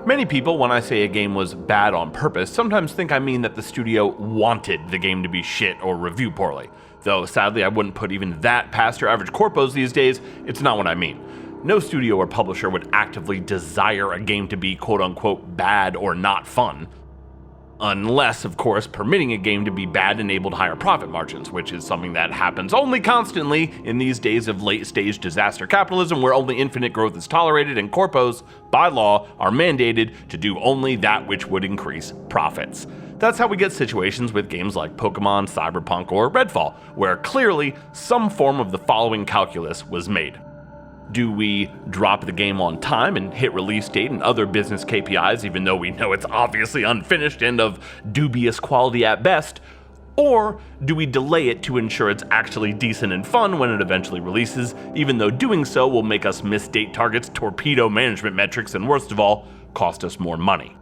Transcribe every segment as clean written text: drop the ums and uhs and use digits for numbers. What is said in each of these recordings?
Many people, when I say a game was bad on purpose, sometimes think I mean that the studio wanted the game to be shit or review poorly. Though sadly I wouldn't put even that past your average corpos these days, it's not what I mean. No studio or publisher would actively desire a game to be quote-unquote bad or not fun. Unless, of course, permitting a game to be bad enabled higher profit margins, which is something that happens only constantly in these days of late-stage disaster capitalism where only infinite growth is tolerated and corpos, by law, are mandated to do only that which would increase profits. That's how we get situations with games like Pokemon, Cyberpunk, or Redfall, where clearly some form of the following calculus was made. Do we drop the game on time and hit release date and other business KPIs even though we know it's obviously unfinished and of dubious quality at best? Or do we delay it to ensure it's actually decent and fun when it eventually releases, even though doing so will make us miss date targets, torpedo management metrics, and worst of all, cost us more money?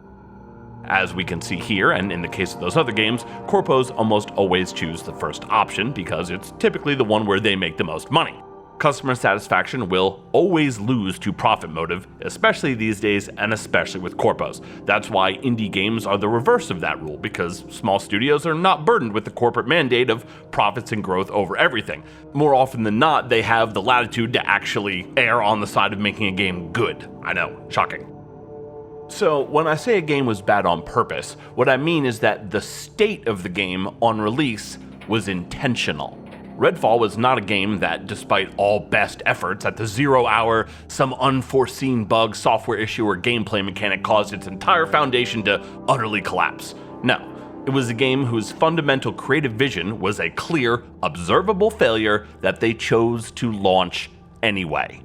As we can see here, and in the case of those other games, corpos almost always choose the first option because it's typically the one where they make the most money. Customer satisfaction will always lose to profit motive, especially these days and especially with corpos. That's why indie games are the reverse of that rule, because small studios are not burdened with the corporate mandate of profits and growth over everything. More often than not, they have the latitude to actually err on the side of making a game good. I know, shocking. So when I say a game was bad on purpose, what I mean is that the state of the game on release was intentional. Redfall was not a game that, despite all best efforts, at the 0 hour, some unforeseen bug, software issue, or gameplay mechanic caused its entire foundation to utterly collapse. No, it was a game whose fundamental creative vision was a clear, observable failure that they chose to launch anyway.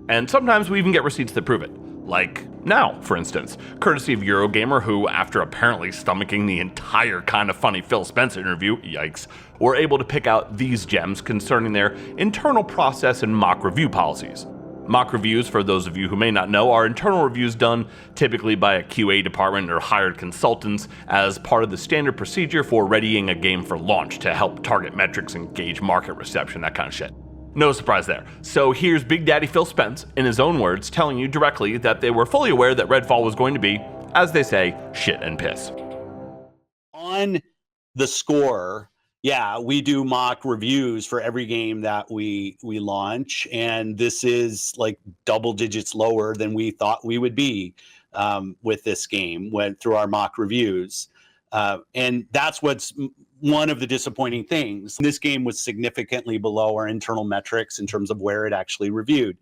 And sometimes we even get receipts that prove it. Like now, for instance, courtesy of Eurogamer, who, after apparently stomaching the entire Kinda Funny Phil Spencer interview, yikes, were able to pick out these gems concerning their internal process and mock review policies. Mock reviews, for those of you who may not know, are internal reviews done typically by a QA department or hired consultants as part of the standard procedure for readying a game for launch to help target metrics and gauge market reception, that kind of shit. No surprise there. So here's Big Daddy Phil Spence, in his own words, telling you directly that they were fully aware that Redfall was going to be, as they say, shit and piss. On the score, yeah, we do mock reviews for every game that we launch, and this is like double digits lower than we thought we would be with this game went through our mock reviews. And that's what's one of the disappointing things. This game was significantly below our internal metrics in terms of where it actually reviewed.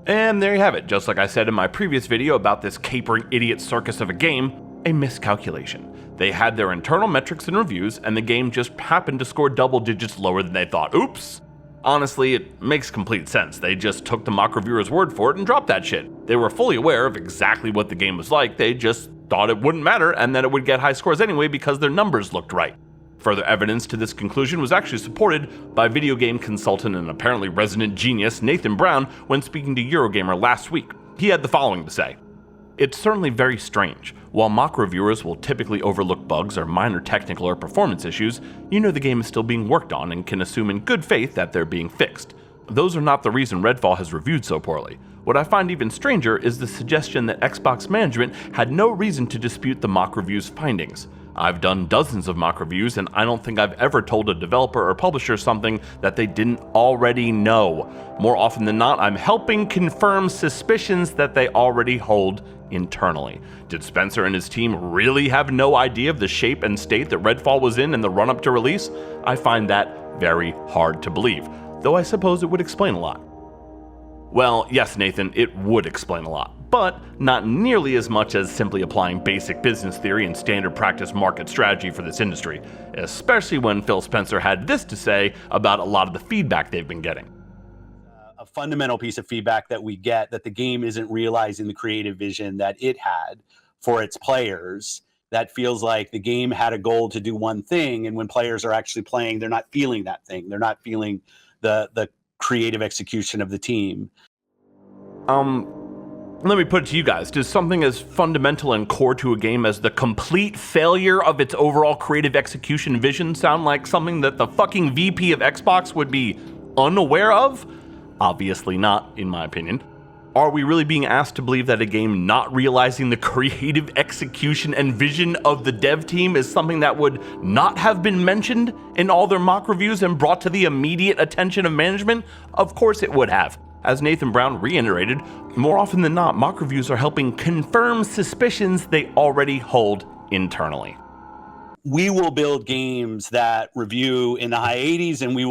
And there you have it. Just like I said in my previous video about this capering idiot circus of a game, a miscalculation. They had their internal metrics and reviews, and the game just happened to score double digits lower than they thought. Oops! Honestly, it makes complete sense. They just took the mock reviewer's word for it and dropped that shit. They were fully aware of exactly what the game was like, they just thought it wouldn't matter and that it would get high scores anyway because their numbers looked right. Further evidence to this conclusion was actually supported by video game consultant and apparently resident genius Nathan Brown when speaking to Eurogamer last week. He had the following to say: "It's certainly very strange. While mock reviewers will typically overlook bugs or minor technical or performance issues, you know the game is still being worked on and can assume in good faith that they're being fixed. Those are not the reason Redfall has reviewed so poorly. What I find even stranger is the suggestion that Xbox management had no reason to dispute the mock review's findings. I've done dozens of mock reviews, and I don't think I've ever told a developer or publisher something that they didn't already know. More often than not, I'm helping confirm suspicions that they already hold internally. Did Spencer and his team really have no idea of the shape and state that Redfall was in the run-up to release? I find that very hard to believe, though I suppose it would explain a lot." Well, yes, Nathan, it would explain a lot, but not nearly as much as simply applying basic business theory and standard practice market strategy for this industry, especially when Phil Spencer had this to say about a lot of the feedback they've been getting. A fundamental piece of feedback that we get that the game isn't realizing the creative vision that it had for its players. That feels like the game had a goal to do one thing, and when players are actually playing, they're not feeling that thing. They're not feeling the creative execution of the team. Let me put it to you guys. Does something as fundamental and core to a game as the complete failure of its overall creative execution vision sound like something that the fucking VP of Xbox would be unaware of? Obviously not, in my opinion. Are we really being asked to believe that a game not realizing the creative execution and vision of the dev team is something that would not have been mentioned in all their mock reviews and brought to the immediate attention of management? Of course it would have. As Nathan Brown reiterated, more often than not, mock reviews are helping confirm suspicions they already hold internally. We will build games that review in the high 80s, and we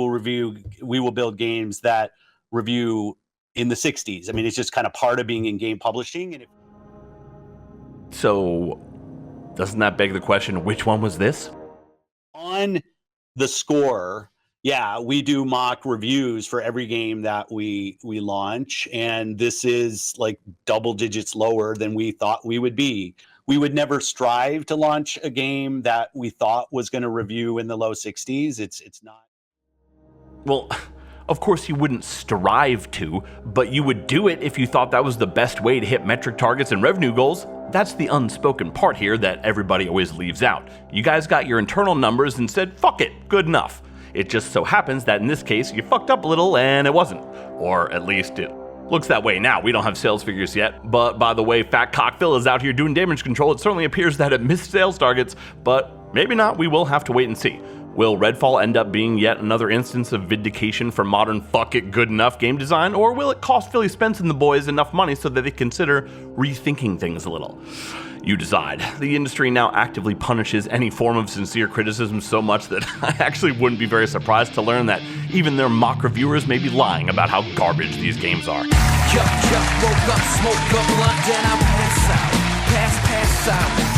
will build games that review in the 60s. I mean, it's just kind of part of being in game publishing. And So, doesn't that beg the question, which one was this? on the score, yeah, we do mock reviews for every game that we launch, and this is like double digits lower than we thought we would be. We would never strive to launch a game that we thought was going to review in the low 60s. It's not. Well, of course you wouldn't strive to, but you would do it if you thought that was the best way to hit metric targets and revenue goals. That's the unspoken part here that everybody always leaves out. You guys got your internal numbers and said, fuck it, good enough. It just so happens that in this case, you fucked up a little and it wasn't. Or at least it looks that way now. We don't have sales figures yet, but by the way Fat Cock Phil is out here doing damage control, it certainly appears that it missed sales targets, but maybe not. We will have to wait and see. Will Redfall end up being yet another instance of vindication for modern fuck it good enough game design, or will it cost Philly Spence and the boys enough money so that they consider rethinking things a little? You decide. The industry now actively punishes any form of sincere criticism so much that I actually wouldn't be very surprised to learn that even their mock reviewers may be lying about how garbage these games are. Woke up, smoke up, blunt, then I pass out. Pass out.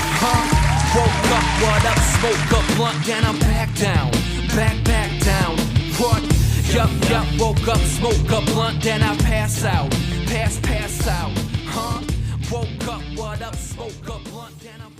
Woke up, what up, smoke up, blunt, then I'm back down. Back down. What? Yup, woke up, smoke up, blunt, then I pass out. Pass out. Woke up, what up, smoke up, blunt, then I'm